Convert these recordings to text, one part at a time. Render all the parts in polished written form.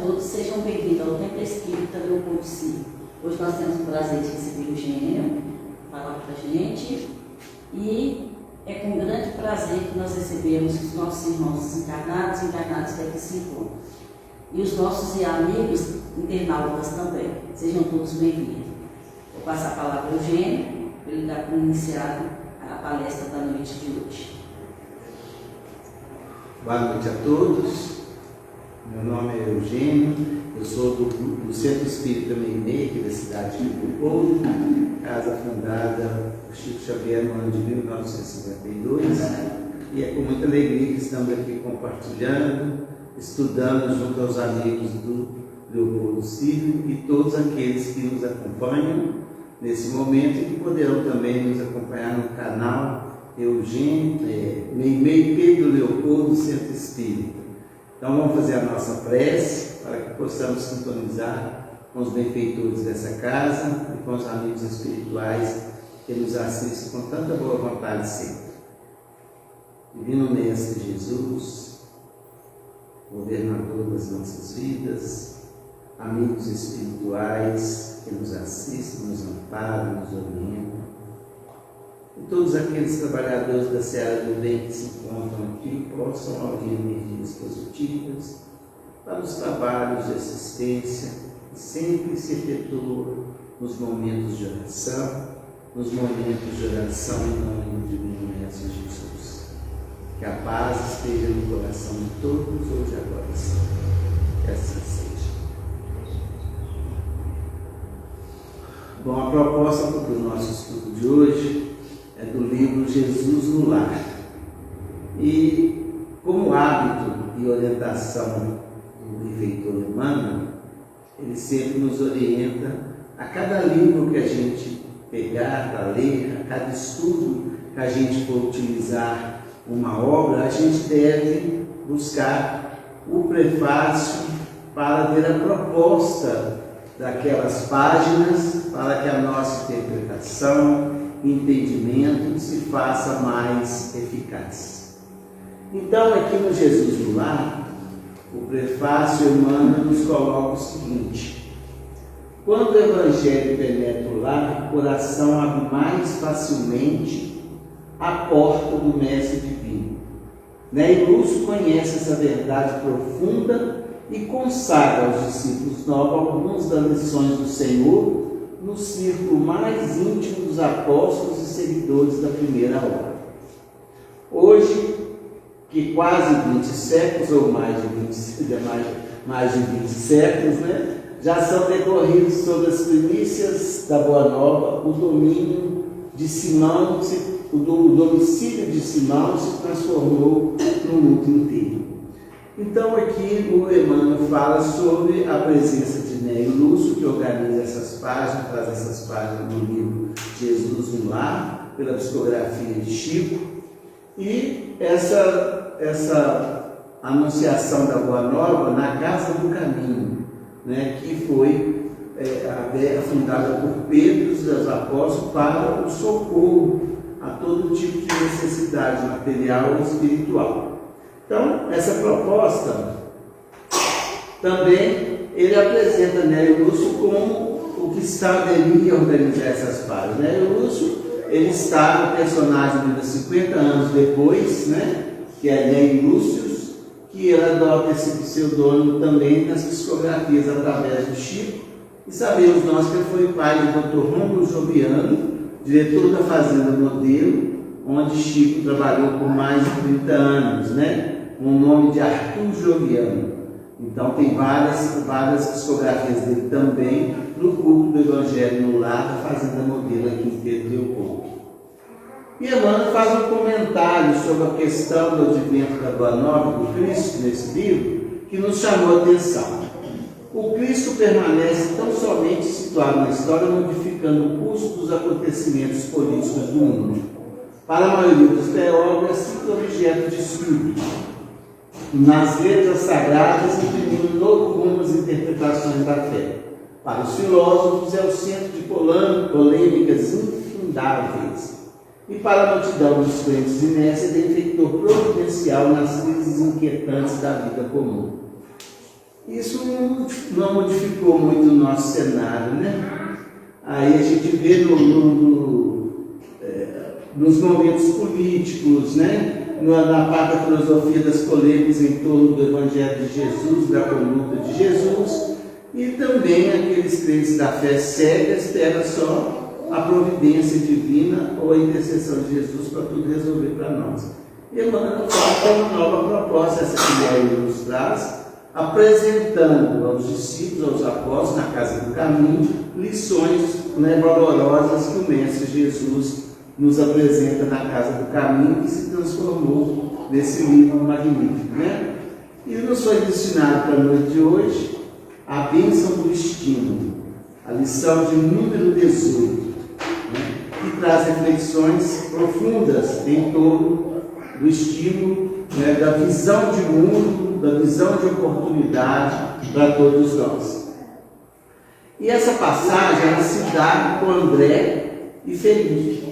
todos, sejam bem-vindos ao Templo Espírita Leopoldo Sírio. Hoje nós temos o prazer de receber o Gênio, falar para a gente, e é com grande prazer que nós recebemos os nossos irmãos desencarnados e encarnados que aqui se encontram. E os nossos amigos internautas também. Sejam todos bem-vindos. Vou passar a palavra ao Gênio, para ele dar como iniciado a palestra da noite de hoje. Boa noite a todos. Meu nome é Eugênio, eu sou do Centro Espírita Meimei, aqui da cidade de Leopoldo, casa fundada por Chico Xavier no ano de 1952, e é com muita alegria que estamos aqui compartilhando, estudando junto aos amigos do Leopoldo Sírio e todos aqueles que nos acompanham nesse momento e que poderão também nos acompanhar no canal Eugênio, Meimei Pedro Leopoldo Centro Espírita. Então vamos fazer a nossa prece para que possamos sintonizar com os benfeitores dessa casa e com os amigos espirituais que nos assistem com tanta boa vontade sempre. Divino Mestre Jesus, governador das nossas vidas, amigos espirituais que nos assistem, nos amparam, nos orientam, e todos aqueles trabalhadores da seara do bem que se encontram aqui possam ouvir energias positivas para os trabalhos de assistência que sempre se efetuam nos momentos de oração, em nome do Divino Mestre Jesus. Que a paz esteja no coração de todos, hoje e agora sempre. Que assim seja. Bom, a proposta para o nosso estudo de hoje é do livro Jesus no Lar. E como hábito e orientação do benfeitor Emmanuel, ele sempre nos orienta a cada livro que a gente pegar para ler, a cada estudo que a gente for utilizar uma obra, a gente deve buscar o prefácio para ver a proposta daquelas páginas, para que a nossa interpretação, entendimento se faça mais eficaz. Então, aqui no Jesus no Lar, o prefácio Emmanuel nos coloca o seguinte: quando o Evangelho penetra o lar, o coração abre mais facilmente a porta do Mestre Divino. Né? E Lúcio conhece essa verdade profunda e consagra aos discípulos novos algumas das lições do Senhor no círculo mais íntimo dos apóstolos e seguidores da primeira hora. Hoje, que quase 20 séculos, ou mais de 20 séculos, né, já são decorridos sobre as primícias da Boa Nova, o domínio de Simão, o domicílio de Simão se transformou no mundo inteiro. Então aqui o Emmanuel fala sobre a presença de Neio Lúcio, que organiza essas páginas, traz essas páginas no livro Jesus no Lar, pela psicografia de Chico, e essa anunciação da Boa Nova na Casa do Caminho, né, que foi fundada por Pedro e os apóstolos para o socorro a todo tipo de necessidade material e espiritual. Então, essa proposta também ele apresenta Neio Lúcio como o que deveria organizar essas páginas. Neio Lúcio, ele está no personagem de 50 anos depois, né, que é Neio Lúcio, que ele adota esse pseudônimo também nas psicografias através do Chico, e sabemos nós que ele foi pai do Dr. Rômulo Joviano, diretor da Fazenda Modelo, onde Chico trabalhou por mais de 30 anos, né? Com o nome de Arthur Joviano. Então tem várias psicografias dele também no culto do Evangelho no Lar da Fazenda Modelo aqui em Pedro Leopoldo. E Emmanuel faz um comentário sobre a questão do advento da Boa Nova do Cristo nesse livro, que nos chamou a atenção. O Cristo permanece tão somente situado na história, modificando o curso dos acontecimentos políticos do mundo. Para a maioria dos teólogos, é sempre objeto de estudo. Nas letras sagradas, imprimindo novo rumo às interpretações da fé. Para os filósofos, é o centro de polêmicas infindáveis. E para a multidão dos crentes inércia, é benfeitor providencial nas crises inquietantes da vida comum. Isso não modificou muito o nosso cenário, né? Aí a gente vê nos momentos políticos, né? Na parte da filosofia das polêmicas em torno do Evangelho de Jesus, da conduta de Jesus, e também aqueles crentes da fé cega esperam só a providência divina ou a intercessão de Jesus para tudo resolver para nós. E Emmanuel fala uma nova proposta, essa que ele nos traz, apresentando aos discípulos, aos apóstolos, na casa do caminho, lições, né, valorosas que o Mestre Jesus nos apresenta na casa do caminho, que se transformou nesse livro magnífico, né? E nos foi destinado para a noite de hoje a bênção do estímulo, a lição de número 18, né? Que traz reflexões profundas em torno do estímulo, né, da visão de mundo, da visão de oportunidade para todos nós. E essa passagem ela se dá com André e Felipe,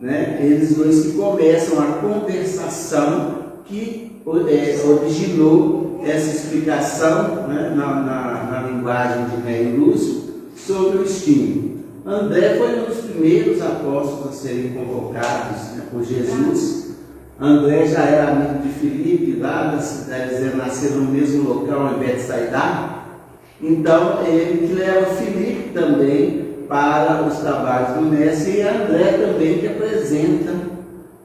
né? Eles dois que começam a conversação que originou essa explicação, né, na linguagem de Neio Lúcio sobre o estímulo. André foi um dos primeiros apóstolos a serem convocados, né, por Jesus. André já era amigo de Filipe, lá da cidade, eles nasceram no mesmo local, em Betsaida. Então, ele que leva Filipe também para os trabalhos do Mestre, e André também que apresenta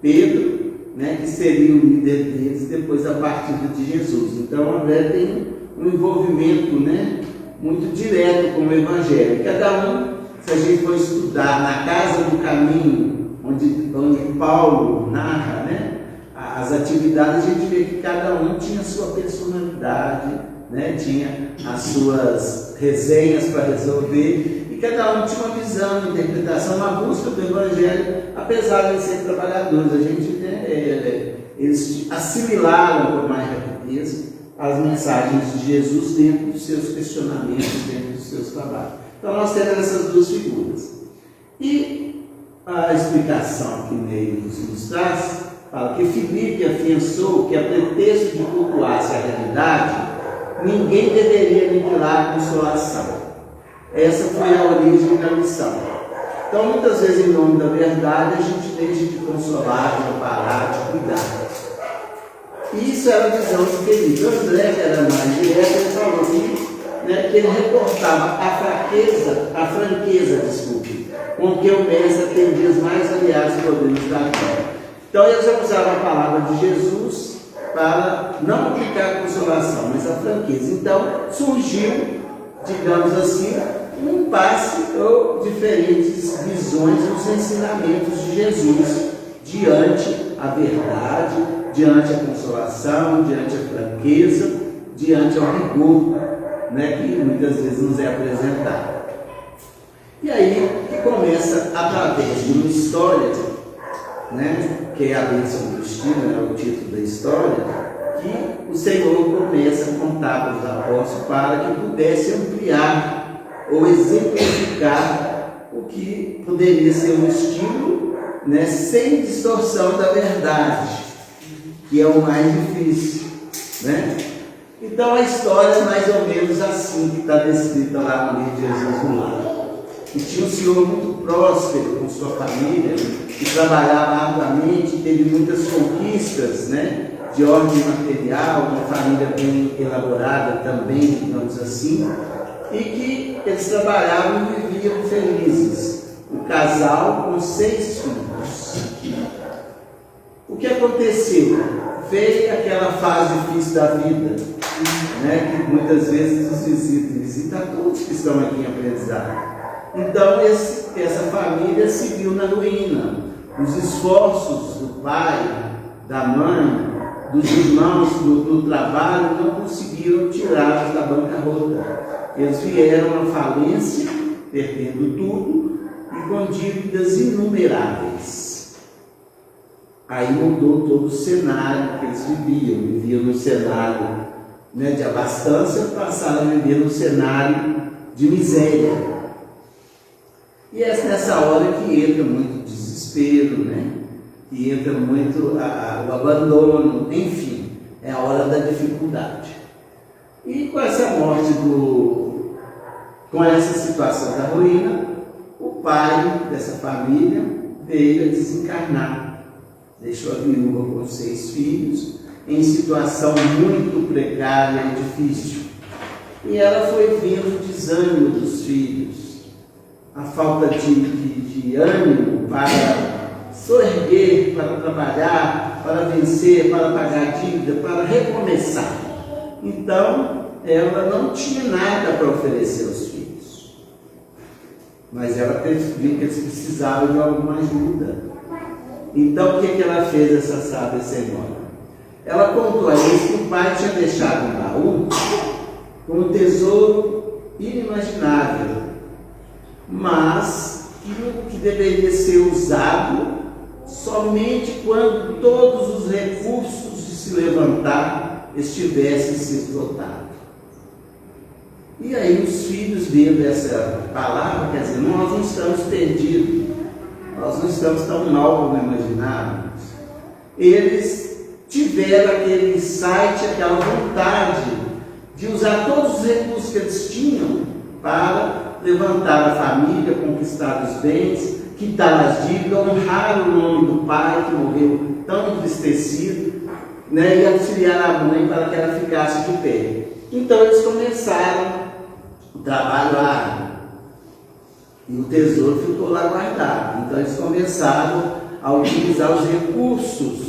Pedro, né, que seria o líder deles depois da partida de Jesus. Então, André tem um envolvimento, né, muito direto com o Evangelho. Cada um, se a gente for estudar na casa do caminho, onde Paulo narra, né, as atividades, a gente vê que cada um tinha a sua personalidade, né, tinha as suas resenhas para resolver, e cada um tinha uma visão, uma interpretação, uma busca do Evangelho, apesar de serem trabalhadores. A gente, né, eles assimilaram com mais rapidez as mensagens de Jesus dentro dos seus questionamentos, dentro dos seus trabalhos. Então nós temos essas duas figuras. E a explicação que Neio nos traz fala que Filipe afiançou que, a pretexto de cultuar-se a realidade, ninguém deveria aniquilar a consolação. Essa foi a origem da missão. Então, muitas vezes, em nome da verdade, a gente deixa de consolar, de amparar, de cuidar. E isso era a visão de Felipe. André, que era mais direto, ele falou que ele reportava a franqueza, com que o Mestre atendia os mais aliados problemas da vida. Então, eles usavam a palavra de Jesus para não aplicar a consolação, mas a franqueza. Então, surgiu, digamos assim, um passe ou diferentes visões nos ensinamentos de Jesus diante a verdade, diante a consolação, diante a franqueza, diante ao rigor, né, que muitas vezes nos é apresentado. E aí que começa através de uma história, né, que é a bênção do destino, é o título da história, que o Senhor começa a contar para os apóstolos para que pudesse ampliar ou exemplificar o que poderia ser um estímulo, né, sem distorção da verdade, que é o mais difícil, né? Então a história é mais ou menos assim que está descrita lá no livro de Jesus no Lar. E tinha um senhor muito próspero com sua família, que trabalhava arduamente, teve muitas conquistas, né, de ordem material, uma família bem elaborada também, digamos assim, e que eles trabalhavam e viviam felizes. O casal com 6 filhos. O que aconteceu? Veio aquela fase difícil da vida, né, que muitas vezes nos visita todos que estão aqui em aprendizado. Então, essa família se viu na ruína. Os esforços do pai, da mãe, dos irmãos, do trabalho, não conseguiram tirá-los da bancarrota. Eles vieram à falência, perdendo tudo e com dívidas inumeráveis. Aí mudou todo o cenário que eles viviam no cenário, né, de abastança, passaram a viver no cenário de miséria. E é nessa hora que entra muito desespero, né? Que entra muito o abandono, enfim, é a hora da dificuldade. E com essa morte com essa situação da ruína, o pai dessa família veio a desencarnar. Deixou a viúva com 6 filhos, em situação muito precária e difícil. E ela foi vendo o desânimo dos filhos, a falta de ânimo para soerguer, para trabalhar, para vencer, para pagar dívida, para recomeçar. Então, ela não tinha nada para oferecer aos filhos. Mas ela viu que eles precisavam de alguma ajuda. Então, o que ela fez, essa sábia senhora? Ela contou a eles que o pai tinha deixado um baú com um tesouro inimaginável, mas que deveria ser usado somente quando todos os recursos de se levantar estivessem se esgotados. E aí os filhos, vendo essa palavra, quer dizer, nós não estamos perdidos, nós não estamos tão mal como imaginávamos. Eles tiveram aquele insight, aquela vontade de usar todos os recursos que eles tinham para levantar a família, conquistar os bens, quitar as dívidas, honrar o nome do pai que morreu tão entristecido, né, e auxiliar a mãe para que ela ficasse de pé. Então eles começaram o trabalho árduo e o tesouro ficou lá guardado. Então eles começaram a utilizar os recursos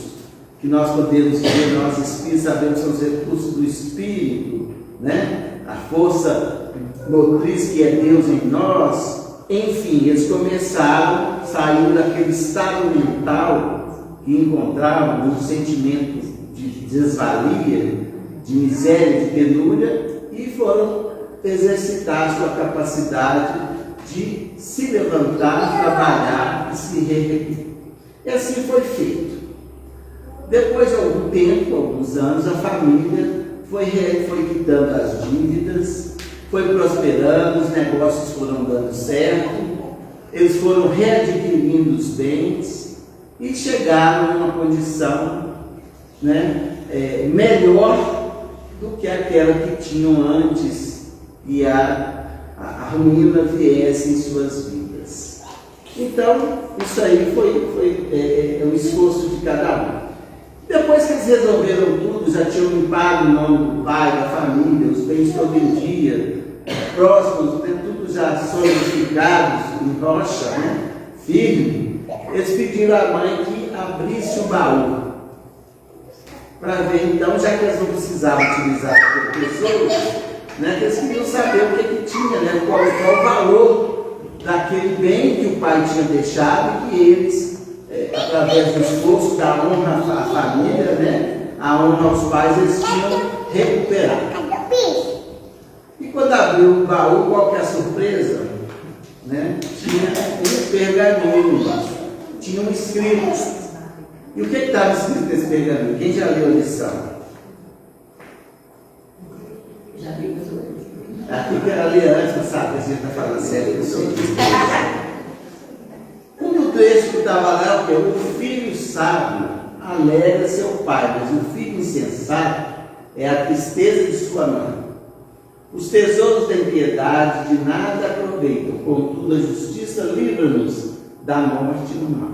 que nós podemos dizer, nós espíritos sabemos que são os recursos do espírito, né? A força motriz que é Deus em nós. Enfim, eles começaram, saindo daquele estado mental que encontravam, no sentimento de desvalia, de miséria, de penúria, e foram exercitar a sua capacidade de se levantar, trabalhar e se reerguer. E assim foi feito. Depois de algum tempo, alguns anos, a família foi quitando as dívidas, foi prosperando, os negócios foram dando certo, eles foram readquirindo os bens e chegaram numa condição, né, melhor do que aquela que tinham antes e a ruína viesse em suas vidas. Então, isso aí foi o esforço de cada um. Depois que eles resolveram tudo, já tinham limpado o nome do pai, da família, os bens todo em dia, próximos, tudo já solidificados em rocha, né, firme, eles pediram à mãe que abrisse o baú, para ver então, já que eles não precisavam utilizar aquele tesouro, né, que eles queriam saber o que tinha, né, qual o valor daquele bem que o pai tinha deixado e que eles, através do esforço, da honra à família, né, a honra aos pais, eles tinham recuperado. E quando abriu o baú, qual que é a surpresa? Né? Tinha um pergaminho embaixo, tinha um escrito. E o que estava escrito nesse pergaminho? Quem já leu a lição? Já vi que eu Aqui que era ler antes, não sabe, a gente está falando sério, eu sou um trecho que estava lá, é o filho sábio alegra seu pai, mas o filho insensato é a tristeza de sua mãe. Os tesouros da impiedade de nada aproveitam, contudo a justiça livra-nos da morte no mal.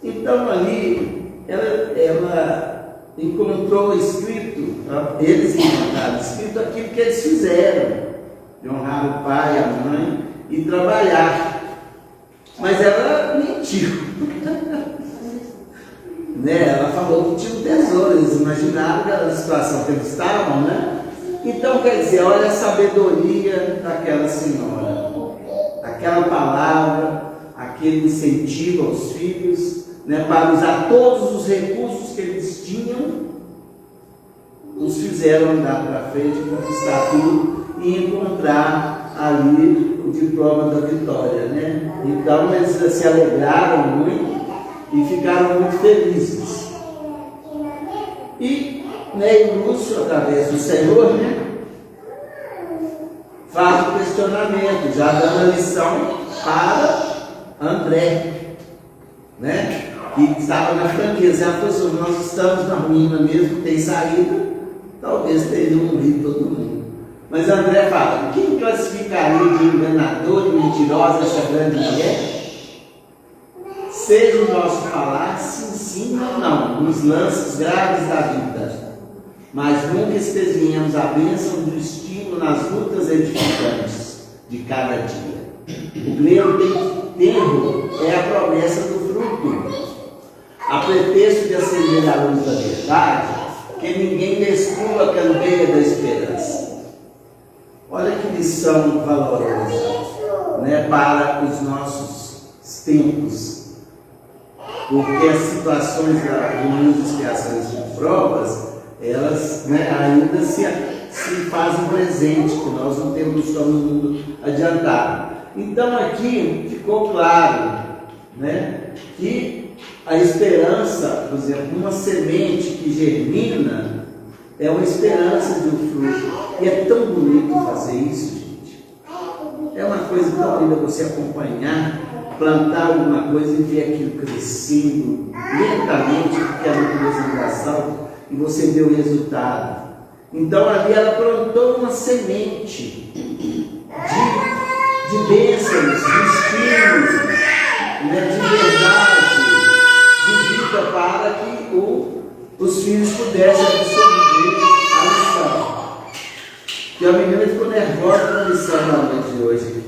Então ali ela encontrou escrito, eles encontraram escrito aquilo que eles fizeram, de honrar o pai, a mãe e trabalhar. Mas ela mentiu. Né? Ela falou que tinha um tesouro, eles imaginaram aquela situação que eles estavam, né? Então, quer dizer, olha a sabedoria daquela senhora, aquela palavra, aquele incentivo aos filhos, né, para usar todos os recursos que eles tinham, os fizeram andar para frente, conquistar tudo e encontrar ali o diploma da vitória, né? Então, eles se alegraram muito e ficaram muito felizes. E Lúcio, através do Senhor, né, faz o questionamento, já dando a lição para André, né, que estava na franqueza. Ela falou assim: nós estamos na ruína mesmo, tem saída, talvez teriam morrido todo mundo. Mas André fala: quem classificaria de enganador e mentirosa essa grande mulher? Seja o nosso falar sim, sim ou não, nos lances graves da vida, mas nunca espezinhamos a bênção do estímulo nas lutas edificantes de cada dia. O grego tenro é a promessa do fruto, a pretexto de acender a luz da verdade, que ninguém descubra a candeia da esperança. Olha que lição valorosa, né, para os nossos tempos. Porque as situações de muitas expiações e provas, elas, né, ainda se fazem presente, que nós não temos só no mundo adiantado. Então aqui ficou claro, né, que a esperança, por exemplo, uma semente que germina, é uma esperança de um fruto. E é tão bonito fazer isso, gente. É uma coisa tão linda você acompanhar, plantar alguma coisa e ver aquilo crescendo lentamente, porque a natureza é engraçada, e você vê o resultado. Então ali ela plantou uma semente de bênçãos, de estímulo, né, de verdade, de vida, para que os filhos pudessem absorver a lição. E a menina ficou nervosa com a lição na noite de hoje aqui.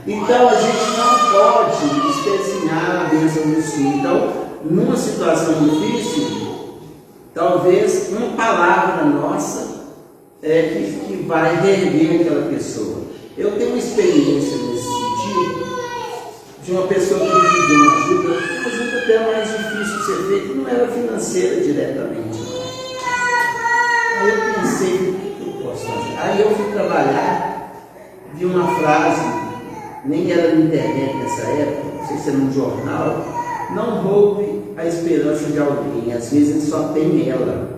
Então a gente não pode espezinhar a bênção do Senhor. Então, numa situação difícil, talvez uma palavra nossa que vai reerguer aquela pessoa. Eu tenho uma experiência nesse sentido, de uma pessoa que me pediu uma ajuda até mais difícil de ser feito, não era financeira diretamente. Aí eu pensei: o que eu posso fazer? Aí eu fui trabalhar, vi uma frase, nem era na internet nessa época, não sei se era num jornal: não roube a esperança de alguém, às vezes ele só tem ela.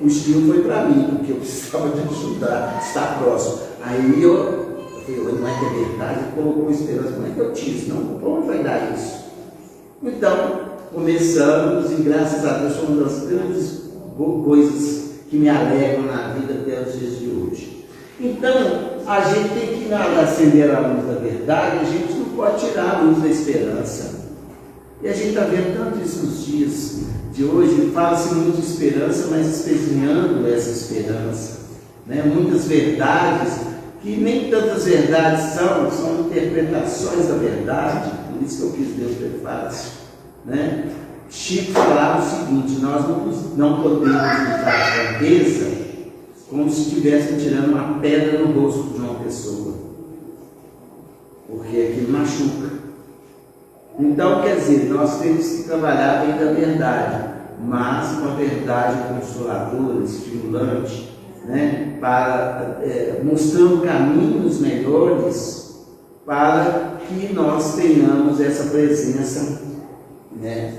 O estilo foi para mim, porque eu precisava de ajudar, estar próximo. Aí eu falei: não é que é verdade, ele colocou esperança, como é que eu disse? Não, para onde vai dar isso? Então, começamos, e graças a Deus foi uma das grandes coisas que me alegram na vida até os dias de hoje. Então, a gente tem que acender a luz da verdade, a gente não pode tirar a luz da esperança. E a gente está vendo tanto isso nos dias de hoje, fala-se muito de esperança, mas espezinhando essa esperança, né? Muitas verdades, que nem tantas verdades são interpretações da verdade, por isso que eu quis ler o prefácio, né? Chico falava o seguinte: nós não podemos usar franqueza como se estivessem tirando uma pedra no rosto de uma pessoa, porque aquilo machuca. Então, quer dizer, nós temos que trabalhar bem da verdade, mas uma verdade consoladora, estimulante, né, mostrando caminhos melhores para que nós tenhamos essa presença, né,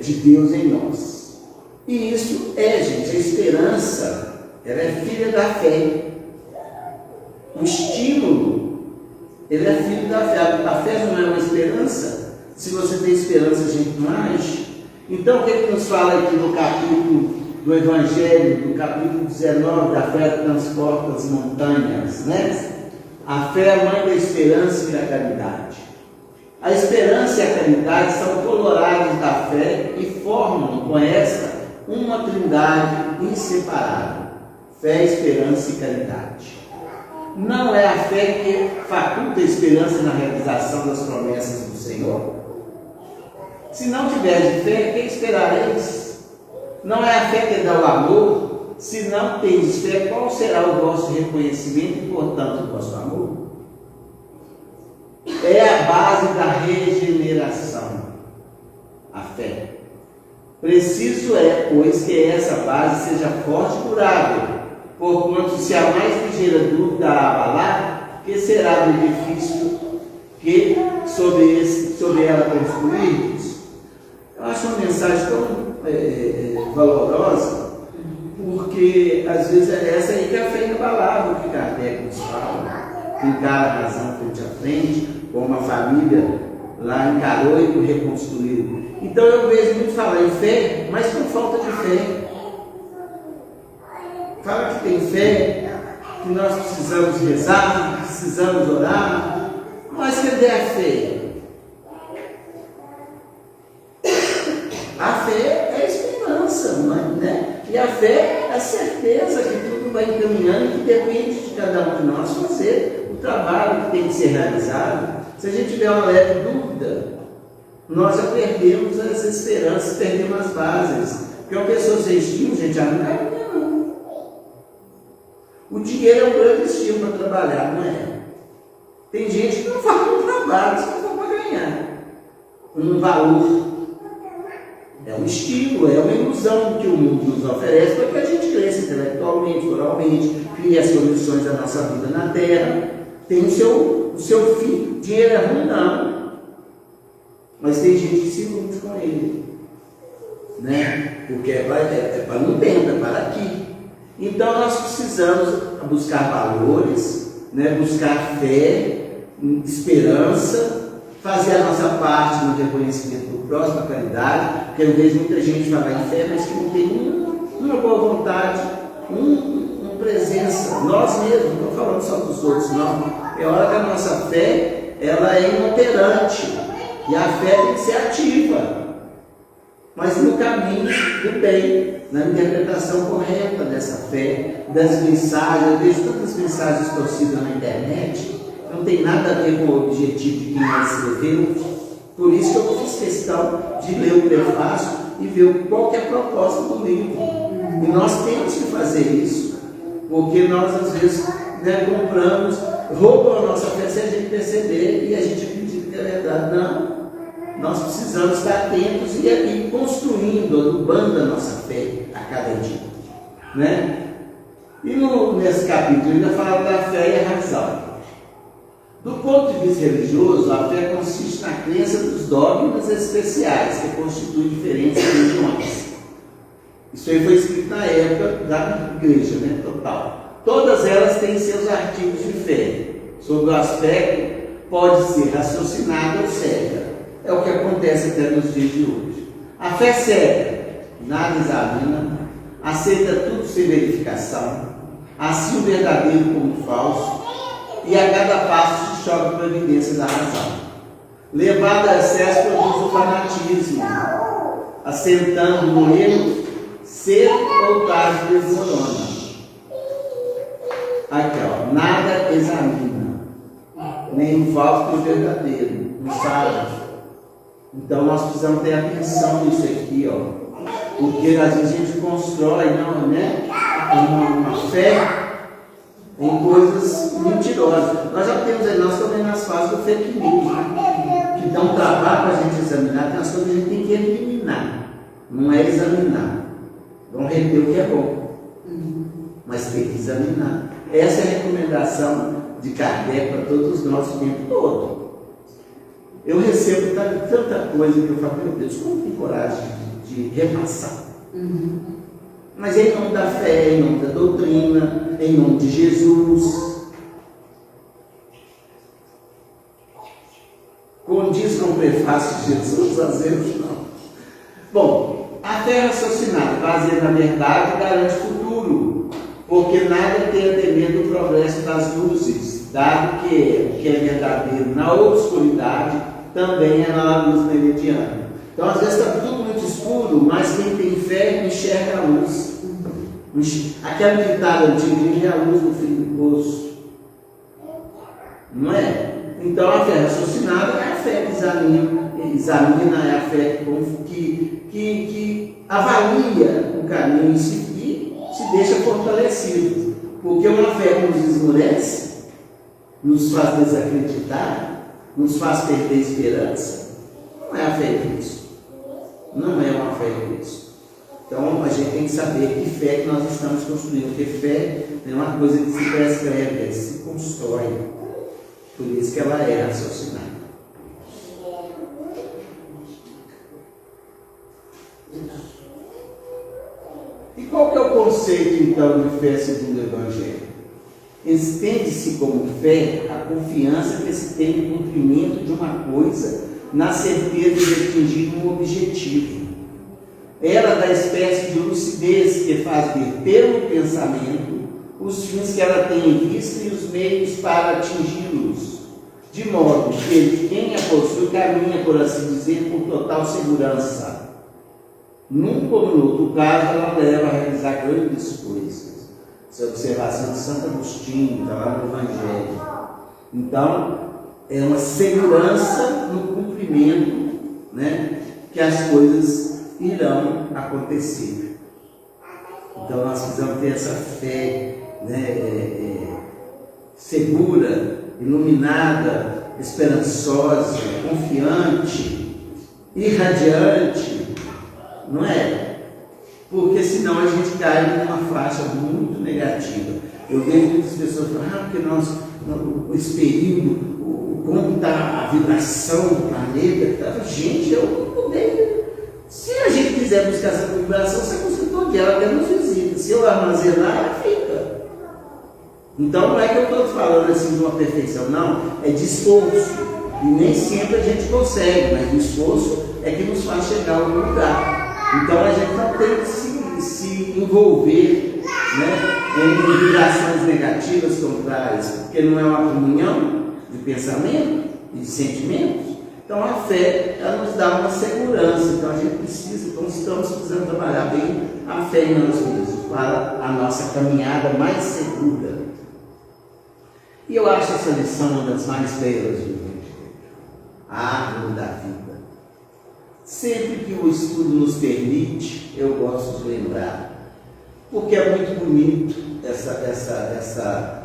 de Deus em nós. E isso gente, a esperança, ela é filha da fé. O estímulo, ele é filho da fé. A fé não é uma esperança. Se você tem esperança, a gente não age. Então, o que nos fala aqui no capítulo do Evangelho, no capítulo 19, da fé que transporta as montanhas, né? A fé é a mãe da esperança e da caridade. A esperança e a caridade são colorados da fé e formam com esta uma trindade inseparável: fé, esperança e caridade. Não é a fé que faculta a esperança na realização das promessas do Senhor? Se não tiveres fé, quem esperareis? Não é a fé que dá o amor? Se não tendes fé, qual será o vosso reconhecimento e, portanto, o vosso amor? É a base da regeneração, a fé. Preciso pois, que essa base seja forte e durável, porquanto se a mais ligeira dúvida a abalar, que será do edifício que sobre ela construídos? Eu acho uma mensagem tão valorosa, porque às vezes é essa aí que é a fé inabalável que Kardec nos fala, que encara a razão frente a frente, como a família lá encarou e reconstruiu. Então eu vejo muito falar em fé, mas com falta de fé. Fala que tem fé, que nós precisamos rezar, que precisamos orar, mas cadê a fé? A fé é a esperança, né? E a fé é a certeza que tudo vai encaminhando, que depende de cada um de nós fazer o trabalho que tem que ser realizado. Se a gente tiver uma leve dúvida, nós já perdemos as esperanças, perdemos as bases. Porque uma pessoa sem estímulo, gente, já não caminha, não. O dinheiro é um grande estímulo para trabalhar, não é? Tem gente que não faz um trabalho, só for para ganhar um valor. É um estímulo, é uma ilusão que o mundo nos oferece para que a gente cresça intelectualmente, moralmente, crie as condições da nossa vida na Terra. Tem o seu fim. Dinheiro é ruim, não. Mas tem gente que se ilude com ele. Né? Porque é para não dentro, é para aqui. Então nós precisamos buscar valores, né? Buscar fé, esperança, fazer a nossa parte no reconhecimento do próximo, a caridade, porque eu vejo muita gente falar em fé, mas que não tem uma boa vontade, uma presença. Nós mesmos, não estou falando só dos outros, não. É hora que a nossa fé, ela é inoperante, e a fé tem que ser ativa, mas no caminho do bem, na interpretação correta dessa fé, das mensagens. Eu vejo tantas mensagens torcidas na internet, não tem nada a ver com o objetivo de quem a escreveu. Por isso que eu fiz questão de ler o prefácio e ver qual que é a proposta do livro. E nós temos que fazer isso, porque nós às vezes, né, compramos, roubam a nossa fé sem a gente perceber e a gente acredita que é verdade. Não. Nós precisamos estar atentos e ir construindo, adubando a nossa fé a cada dia. Né? E nesse capítulo ainda fala da fé e a razão. Do ponto de vista religioso, a fé consiste na crença dos dogmas especiais que constituem diferentes religiões. Isso aí foi escrito na época da igreja, né? Total. Todas elas têm seus artigos de fé. Sobre o aspecto, pode ser raciocinada ou cega. É o que acontece até nos dias de hoje. A fé cega, nada examina, aceita tudo sem verificação, assim o verdadeiro como o falso, e a cada passo se choca com a evidência da razão. Levada a excesso produz o fanatismo, assentando no erro, cedo ou tarde desmorona. Aqui, ó, nada examina, nem o falso nem o verdadeiro, não sabe. Então nós precisamos ter atenção nisso aqui, ó, porque às vezes a gente constrói, não, né, uma fé em coisas mentirosas. Nós já temos aí, nós também nas fases do fake news, né, que dão trabalho para a gente examinar, tem as coisas que a gente tem que eliminar, não é examinar. Vamos reter o que é bom, mas tem que examinar. Essa é a recomendação de Kardec para todos nós o tempo todo. Eu recebo tanta coisa que eu falo, meu Deus, como tem coragem de repassar? Mas em nome da fé, em nome da doutrina, em nome de Jesus. Condiz com o prefácio de Jesus, às vezes não. Bom, a fé raciocinada, baseada na verdade, garante futuro, porque nada tem a temer do progresso das luzes, dado que o que é verdadeiro na obscuridade também é na luz meridiana. Então, às vezes está tudo muito escuro, mas quem tem fé enxerga a luz. Aquela ditada antiga é a luz no fim do poço. Não é? Então, a fé raciocinada é a fé que examina, é a fé que avalia o caminho e se deixa fortalecido. Porque uma fé que nos esmurece, nos faz desacreditar, nos faz perder a esperança, não é a fé em Cristo. Não é uma fé em Cristo. Então a gente tem que saber que fé que nós estamos construindo, porque fé não é uma coisa que se prescreve, ela se constrói. Por isso que ela é raciocinada. E qual que é o conceito então de fé segundo o Evangelho? Entende-se como fé a confiança que se tem no cumprimento de uma coisa na certeza de atingir um objetivo. Ela dá espécie de lucidez que faz ver pelo pensamento os fins que ela tem em vista e os meios para atingi-los, de modo que quem a possui caminha, por assim dizer, com total segurança. Num como no outro caso, ela leva a realizar grandes coisas. Essa é a observação de Santo Agostinho, está lá no Evangelho. Então, é uma segurança no cumprimento, né, que as coisas irão acontecer. Então, nós precisamos ter essa fé, né, segura, iluminada, esperançosa, confiante, irradiante, não é? Porque senão a gente cai numa faixa muito negativa. Eu vejo muitas pessoas falando, porque esse período, como está a vibração do planeta, gente, eu poderia. Se a gente quiser buscar essa vibração, você busca todo dia, ela até nos visita. Se eu armazenar, ela fica. Então não é que eu estou falando assim de uma perfeição, não, é de esforço. E nem sempre a gente consegue, mas o esforço é que nos faz chegar a algum lugar. Então a gente não tem que se envolver, né, em vibrações negativas contrárias, porque não é uma comunhão de pensamento e de sentimentos. Então a fé, ela nos dá uma segurança. Então a gente precisa, então estamos precisando trabalhar bem a fé em nós mesmos, para a nossa caminhada mais segura. E eu acho essa lição uma das mais belas do Evangelho, a árvore da vida. Sempre que o estudo nos permite, eu gosto de lembrar, porque é muito bonito essa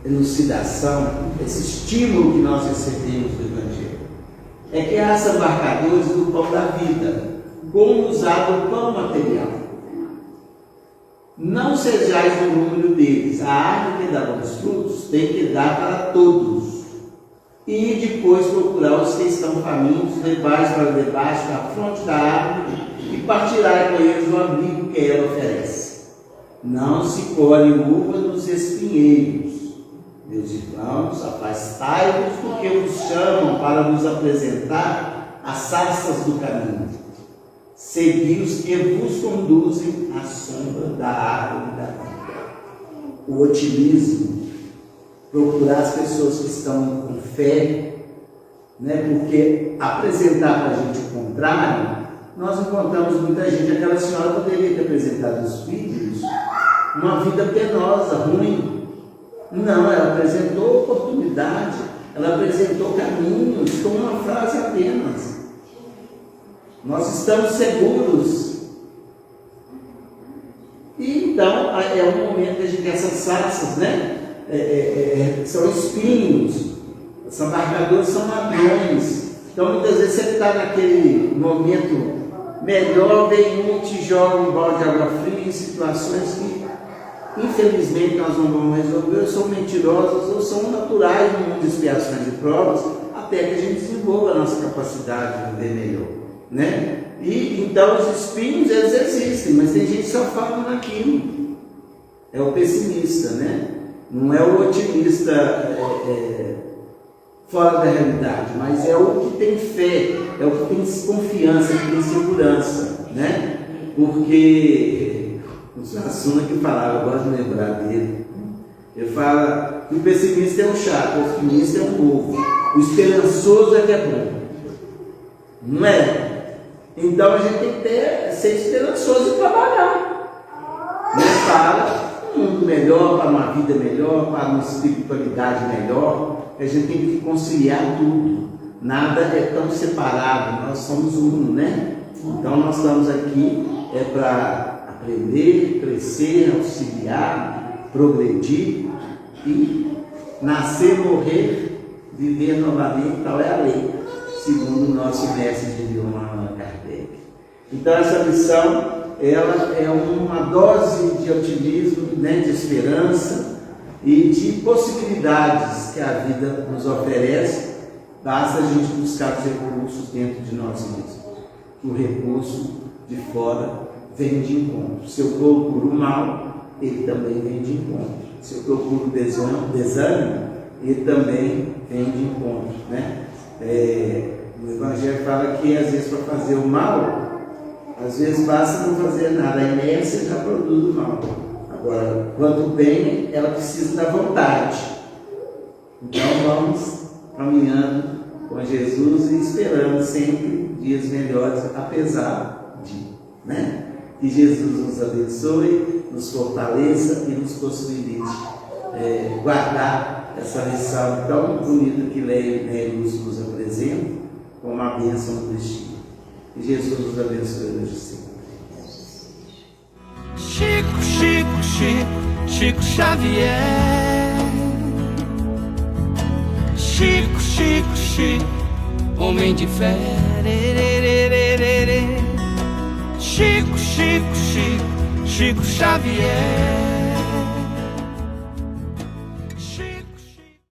elucidação, esse estímulo que nós recebemos do Evangelho. É que há embarcadores do pão da vida, como usado o pão material. Não sejais o número deles. A árvore que dá bons frutos tem que dar para todos. E depois procurar os que estão famintos, levai para debaixo da fronte da árvore e partilhai com eles o abrigo que ela oferece. Não se colhe uva nos espinheiros. Meus irmãos, afastai-vos do que vos chamam para vos apresentar as sarças do caminho. Segui os que vos conduzem à sombra da árvore da vida. O otimismo, procurar as pessoas que estão com fé, né? Porque apresentar para a gente o contrário, nós encontramos muita gente. Aquela senhora poderia ter apresentado os filhos uma vida penosa, ruim. Não, ela apresentou oportunidade, ela apresentou caminhos com uma frase apenas. Nós estamos seguros. E então é um momento que a gente tem essas sarças, né? São espinhos, são marcadores, são ladrões. Então muitas vezes você está naquele momento melhor, vem um te joga um balde de água fria em situações que infelizmente nós não vamos resolver, ou são mentirosas ou são naturais no mundo de expiações e provas, até que a gente desenvolva a nossa capacidade de viver melhor, né? E então os espinhos, eles existem, mas tem gente que só fala naquilo. É o pessimista, né? Não é o otimista fora da realidade, mas é o que tem fé, é o que tem confiança, que tem segurança, né? Porque o Suassuna que falava, eu gosto de lembrar dele, ele fala que o pessimista é um chato, o otimista é um bobo, o esperançoso é que é bom, não é? Então a gente tem que ser esperançoso e trabalhar, né? Para um mundo melhor, para uma vida melhor, para uma espiritualidade melhor. A gente tem que conciliar tudo, nada é tão separado, nós somos um, né? Então nós estamos aqui para aprender, crescer, auxiliar, progredir e nascer, morrer, viver novamente, tal é a lei, segundo o nosso mestre de Allan Kardec. Então essa lição, ela é uma dose de otimismo, né, de esperança e de possibilidades que a vida nos oferece. Basta a gente buscar os recursos dentro de nós mesmos. O recurso de fora vem de encontro. Se eu procuro o mal, ele também vem de encontro. Se eu procuro desânimo, ele também vem de encontro, né? O Evangelho fala que às vezes para fazer o mal, às vezes basta não fazer nada, a inércia já produz o mal. Agora, quanto o bem, ela precisa da vontade. Então vamos caminhando com Jesus e esperando sempre dias melhores, apesar de, né? Que Jesus nos abençoe, nos fortaleça e nos possibilite guardar essa lição tão bonita que Leia Luz nos apresenta, como a bênção do destino. Que Jesus nos abençoe hoje sempre. Chico, Chico, Chico, Chico Xavier. Chico, Chico, Chico, homem de fé. Chico, Chico, Chico, Chico Xavier.